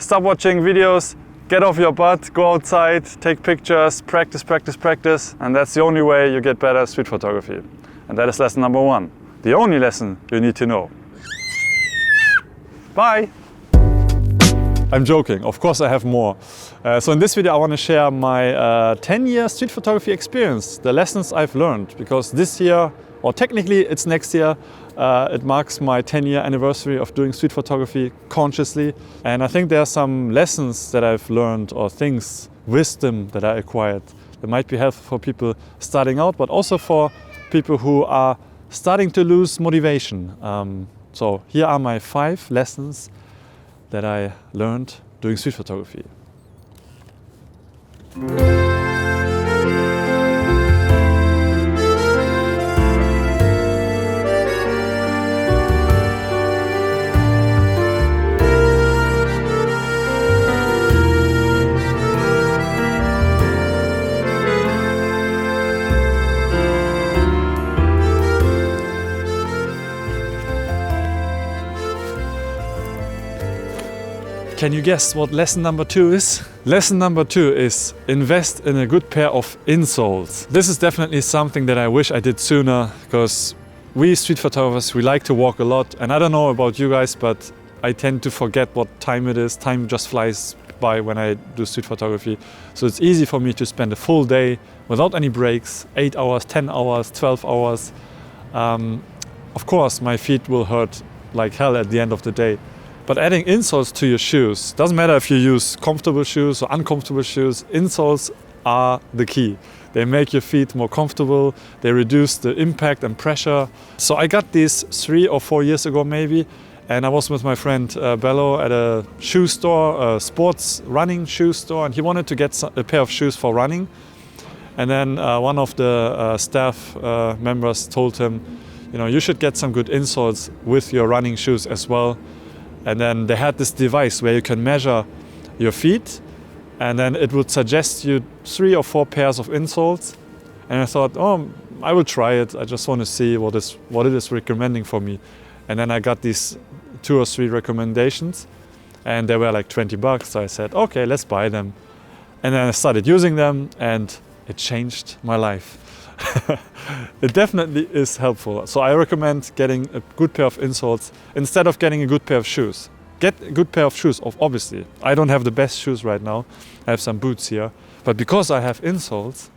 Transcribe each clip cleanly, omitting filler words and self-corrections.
Stop watching videos, get off your butt, go outside, take pictures, practice, practice, practice. And that's the only way you get better at street photography. And that is lesson number 1. The only lesson you need to know. Bye! I'm joking, of course I have more. So in this video I want to share my 10-year street photography experience, the lessons I've learned, because this year, or technically it's next year, it marks my 10-year anniversary of doing street photography consciously. And I think there are some lessons that I've learned, or things, wisdom that I acquired that might be helpful for people starting out, but also for people who are starting to lose motivation. So here are my 5 lessons that I learned doing street photography. Can you guess what lesson number 2 is? Lesson number 2 is invest in a good pair of insoles. This is definitely something that I wish I did sooner, because we street photographers, we like to walk a lot. And I don't know about you guys, but I tend to forget what time it is. Time just flies by when I do street photography. So it's easy for me to spend a full day without any breaks, 8 hours, 10 hours, 12 hours. Of course, my feet will hurt like hell at the end of the day. But adding insoles to your shoes, doesn't matter if you use comfortable shoes or uncomfortable shoes, insoles are the key. They make your feet more comfortable, they reduce the impact and pressure. So I got these 3 or 4 years ago maybe, and I was with my friend Bello at a shoe store, a sports running shoe store, and he wanted to get a pair of shoes for running. And then one of the staff members told him, you know, you should get some good insoles with your running shoes as well. And then they had this device where you can measure your feet, and then it would suggest you 3 or 4 pairs of insoles. And I thought, oh, I will try it. I just want to see what it is recommending for me. And then I got these 2 or 3 recommendations, and they were like $20. So I said, okay, let's buy them. And then I started using them, and it changed my life. It definitely is helpful. So I recommend getting a good pair of insoles instead of getting a good pair of shoes. Get a good pair of shoes, obviously. I don't have the best shoes right now. I have some boots here. But because I have insoles,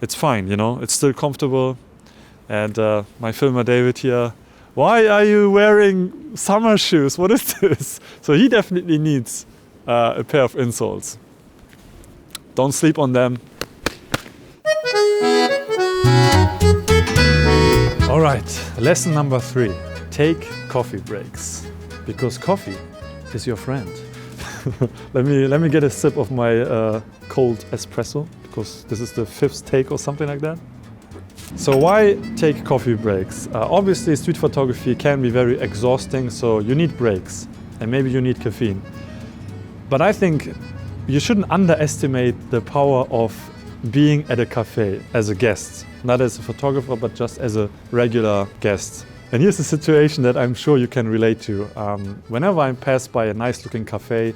it's fine, you know, it's still comfortable. And my filmer David here, why are you wearing summer shoes? What is this? So he definitely needs a pair of insoles. Don't sleep on them. All right, lesson number 3, take coffee breaks, because coffee is your friend. let me get a sip of my cold espresso, because this is the 5th take or something like that. So why take coffee breaks? Obviously street photography can be very exhausting, so you need breaks, and maybe you need caffeine. But I think you shouldn't underestimate the power of being at a cafe as a guest. Not as a photographer, but just as a regular guest. And here's a situation that I'm sure you can relate to. Whenever I pass by a nice looking cafe,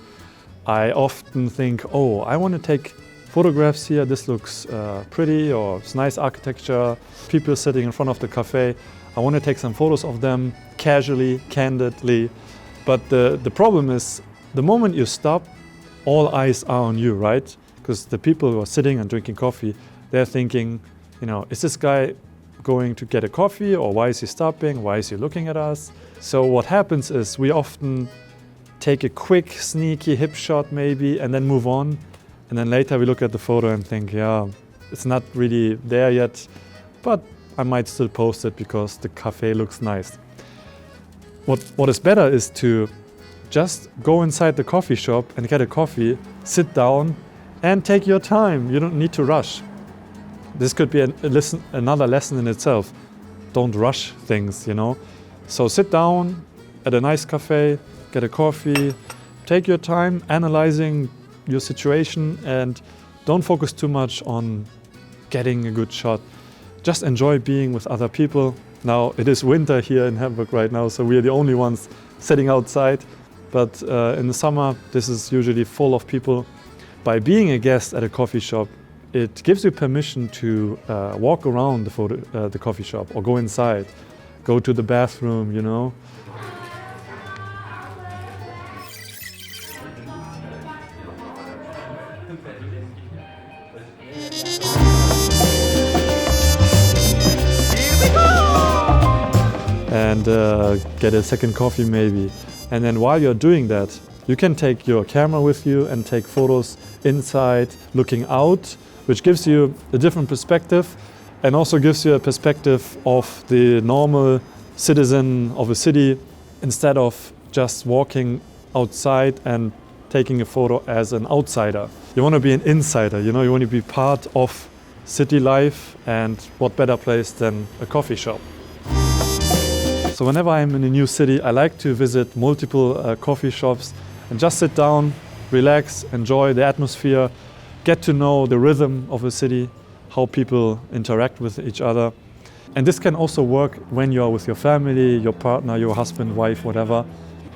I often think, oh, I want to take photographs here. This looks pretty, or it's nice architecture, people sitting in front of the cafe. I want to take some photos of them casually, candidly. But the problem is, the moment you stop, all eyes are on you, right? Because the people who are sitting and drinking coffee, they're thinking, you know, is this guy going to get a coffee, or why is he stopping? Why is he looking at us? So what happens is we often take a quick, sneaky hip shot maybe, and then move on. And then later we look at the photo and think, yeah, it's not really there yet, but I might still post it because the cafe looks nice. What is better is to just go inside the coffee shop and get a coffee, sit down, and take your time. You don't need to rush. This could be another lesson in itself. Don't rush things, you know. So sit down at a nice cafe, get a coffee, take your time analyzing your situation, and don't focus too much on getting a good shot. Just enjoy being with other people. Now, it is winter here in Hamburg right now, so we are the only ones sitting outside. but in the summer this is usually full of people. By being a guest at a coffee shop, it gives you permission to walk around the coffee shop or go inside, go to the bathroom, you know. And get a second coffee maybe. And then while you're doing that, you can take your camera with you and take photos inside, looking out, which gives you a different perspective and also gives you a perspective of the normal citizen of a city instead of just walking outside and taking a photo as an outsider. You want to be an insider, you know, you want to be part of city life, and what better place than a coffee shop. So whenever I'm in a new city, I like to visit multiple coffee shops and just sit down, relax, enjoy the atmosphere, get to know the rhythm of a city, how people interact with each other. And this can also work when you're with your family, your partner, your husband, wife, whatever.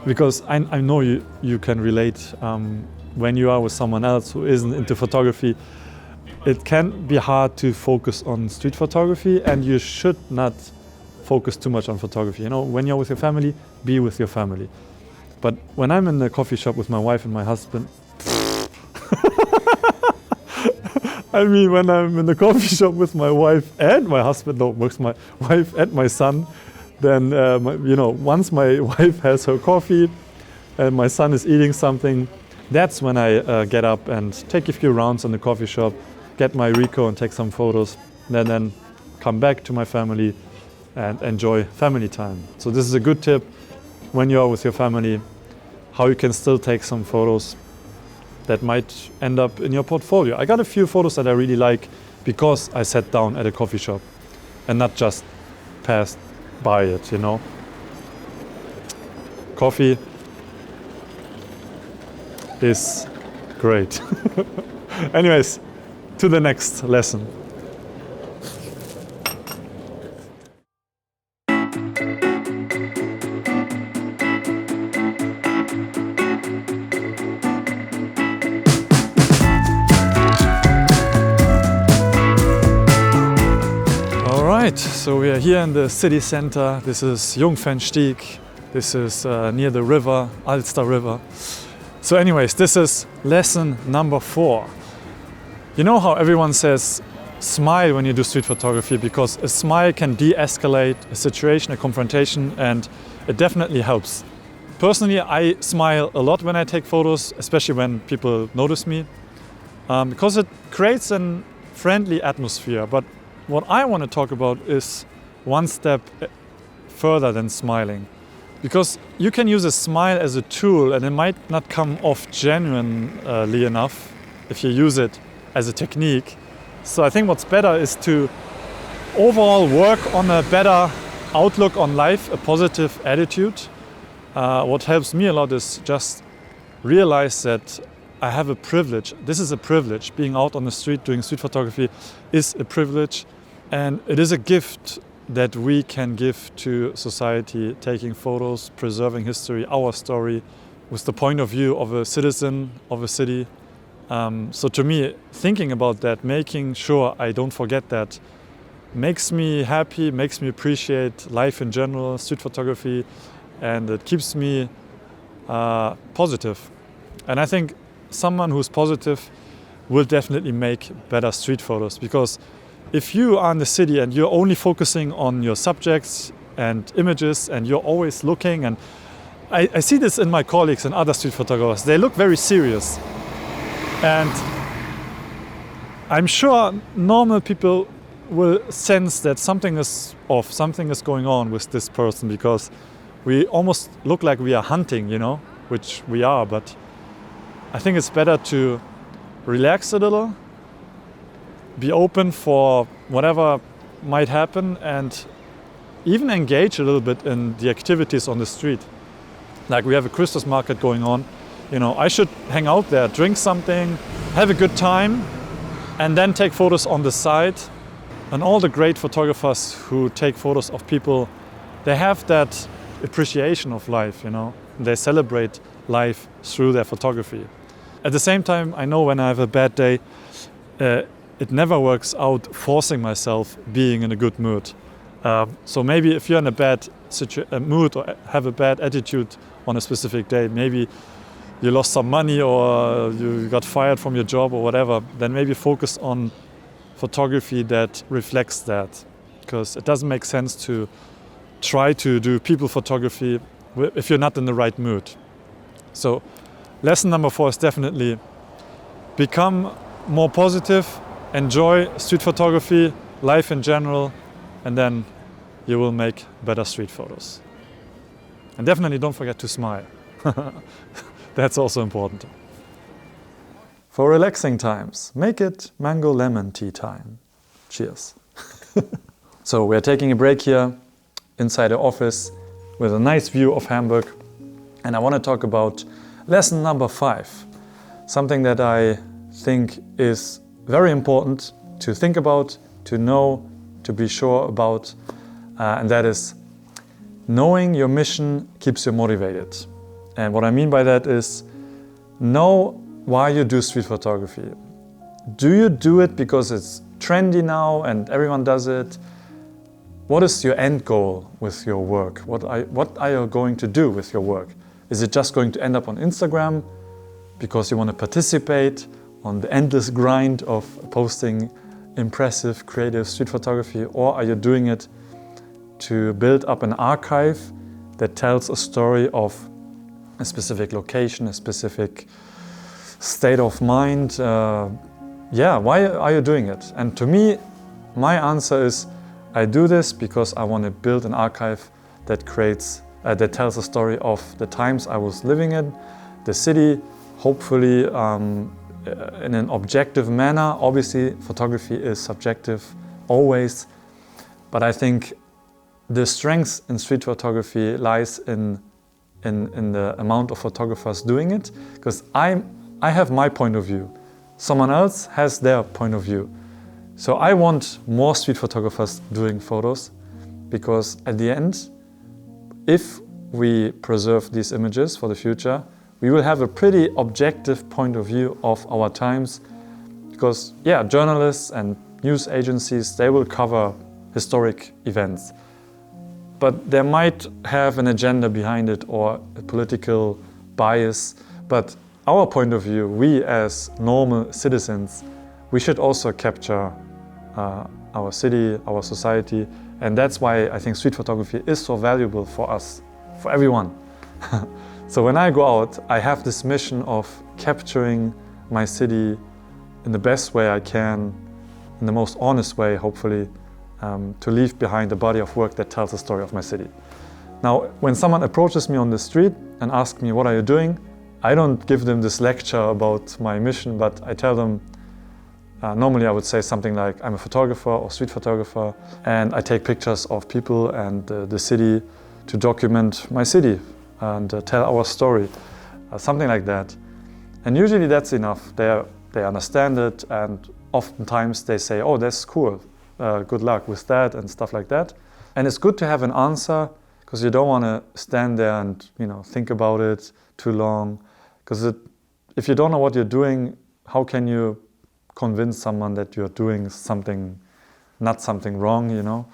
Because I know you can relate when you are with someone else who isn't into photography. It can be hard to focus on street photography, and you should not focus too much on photography. You know, when you're with your family, be with your family. But when I'm in a coffee shop with my wife and my husband, I mean, when I'm in the coffee shop with my wife and my husband, no, with my wife and my son, then, you know, once my wife has her coffee and my son is eating something, that's when I get up and take a few rounds in the coffee shop, get my Ricoh and take some photos, and then come back to my family and enjoy family time. So this is a good tip when you are with your family, how you can still take some photos that might end up in your portfolio. I got a few photos that I really like because I sat down at a coffee shop and not just passed by it, you know. Coffee is great. Anyways, to the next lesson. So we are here in the city center. This is Jungfernstieg. This is near the river, Alster River. So anyways, this is lesson number 4. You know how everyone says smile when you do street photography, because a smile can de-escalate a situation, a confrontation, and it definitely helps. Personally, I smile a lot when I take photos, especially when people notice me, because it creates a friendly atmosphere. But what I want to talk about is one step further than smiling. Because you can use a smile as a tool and it might not come off genuinely enough if you use it as a technique. So I think what's better is to overall work on a better outlook on life, a positive attitude. What helps me a lot is just realize that I have a privilege. This is a privilege. Being out on the street doing street photography is a privilege. And it is a gift that we can give to society, taking photos, preserving history, our story, with the point of view of a citizen of a city. So to me, thinking about that, making sure I don't forget that, makes me happy, makes me appreciate life in general, street photography, and it keeps me positive. And I think someone who's positive will definitely make better street photos, because if you are in the city and you're only focusing on your subjects and images and you're always looking, and I see this in my colleagues and other street photographers, they look very serious. And I'm sure normal people will sense that something is off, something is going on with this person, because we almost look like we are hunting, you know, which we are, but I think it's better to relax a little, be open for whatever might happen, and even engage a little bit in the activities on the street. Like we have a Christmas market going on, you know, I should hang out there, drink something, have a good time, and then take photos on the side. And all the great photographers who take photos of people, they have that appreciation of life, you know. They celebrate life through their photography. At the same time, I know when I have a bad day, it never works out forcing myself being in a good mood. So maybe if you're in a bad mood or have a bad attitude on a specific day, maybe you lost some money or you got fired from your job or whatever, then maybe focus on photography that reflects that. Because it doesn't make sense to try to do people photography if you're not in the right mood. So lesson number 4 is definitely become more positive, enjoy street photography, life in general, and then you will make better street photos. And definitely don't forget to smile. That's also important. For relaxing times, make it mango lemon tea time. Cheers. So we're taking a break here inside the office with a nice view of Hamburg. And I want to talk about lesson number 5. Something that I think is very important to think about, to know, to be sure about. And that is knowing your mission keeps you motivated. And what I mean by that is know why you do street photography. Do you do it because it's trendy now and everyone does it? What is your end goal with your work? What are you going to do with your work? Is it just going to end up on Instagram because you want to participate on the endless grind of posting impressive, creative street photography? Or are you doing it to build up an archive that tells a story of a specific location, a specific state of mind? Why are you doing it? And to me, my answer is I do this because I want to build an archive that that tells a story of the times I was living in, the city, hopefully in an objective manner. Obviously, photography is subjective always, but I think the strength in street photography lies in the amount of photographers doing it, because I have my point of view. Someone else has their point of view. So I want more street photographers doing photos, because at the end, if we preserve these images for the future, we will have a pretty objective point of view of our times, because journalists and news agencies, they will cover historic events. But they might have an agenda behind it or a political bias. But our point of view, we as normal citizens, we should also capture our city, our society. And that's why I think street photography is so valuable for us, for everyone. So when I go out, I have this mission of capturing my city in the best way I can, in the most honest way, hopefully, to leave behind a body of work that tells the story of my city. Now, when someone approaches me on the street and asks me, what are you doing? I don't give them this lecture about my mission, but I tell them, normally I would say something like, I'm a photographer or street photographer, and I take pictures of people and the city to document my city and tell our story, something like that. And usually that's enough. They understand it, and oftentimes they say, oh, that's cool. Good luck with that and stuff like that. And it's good to have an answer, because you don't want to stand there and think about it too long. Because if you don't know what you're doing, how can you convince someone that you're doing something, not something wrong,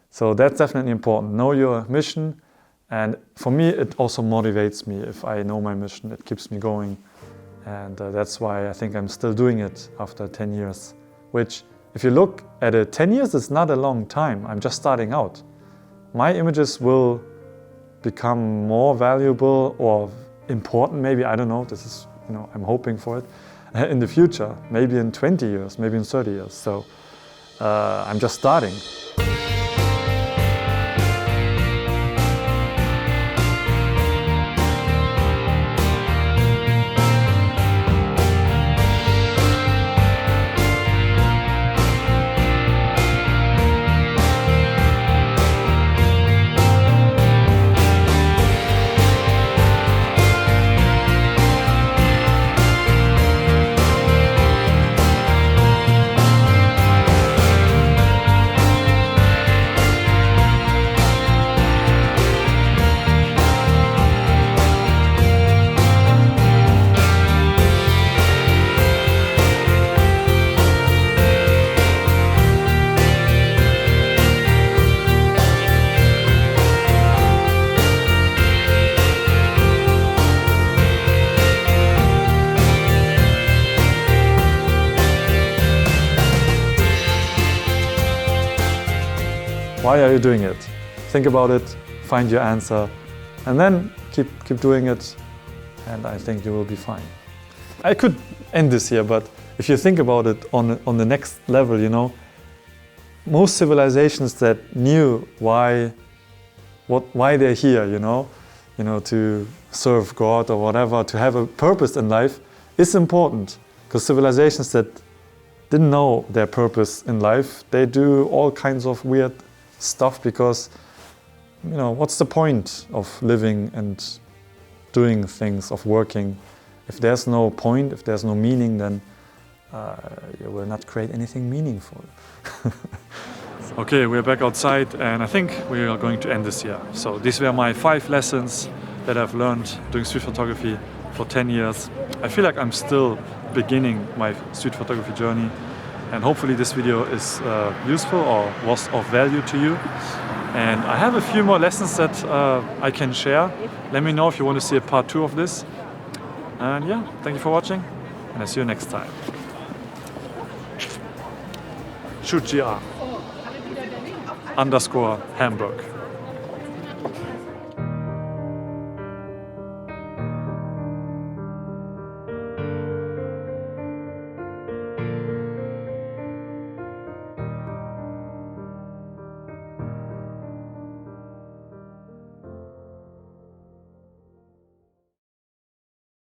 So that's definitely important. Know your mission. And for me, it also motivates me. If I know my mission, it keeps me going. And that's why I think I'm still doing it after 10 years, which, if you look at it, 10 years is not a long time. I'm just starting out. My images will become more valuable or important, maybe, I don't know, this is, I'm hoping for it, in the future, maybe in 20 years, maybe in 30 years. So I'm just starting. Why are you doing it? Think about it, find your answer, and then keep doing it, and I think you will be fine. I could end this here, but if you think about it on the next level, you know, most civilizations that knew why they're here, you know, to serve God or whatever, to have a purpose in life is important. Because civilizations that didn't know their purpose in life, they do all kinds of weird stuff because, you know, what's the point of living and doing things, of working? If there's no point, if there's no meaning, then you will not create anything meaningful. Okay, we're back outside and I think we are going to end this year. So these were my 5 lessons that I've learned doing street photography for 10 years. I feel like I'm still beginning my street photography journey, and hopefully this video is useful or was of value to you. And I have a few more lessons that I can share. Let me know if you want to see a part 2 of this. And yeah, thank you for watching, and I'll see you next time. Shoot GR _ Hamburg.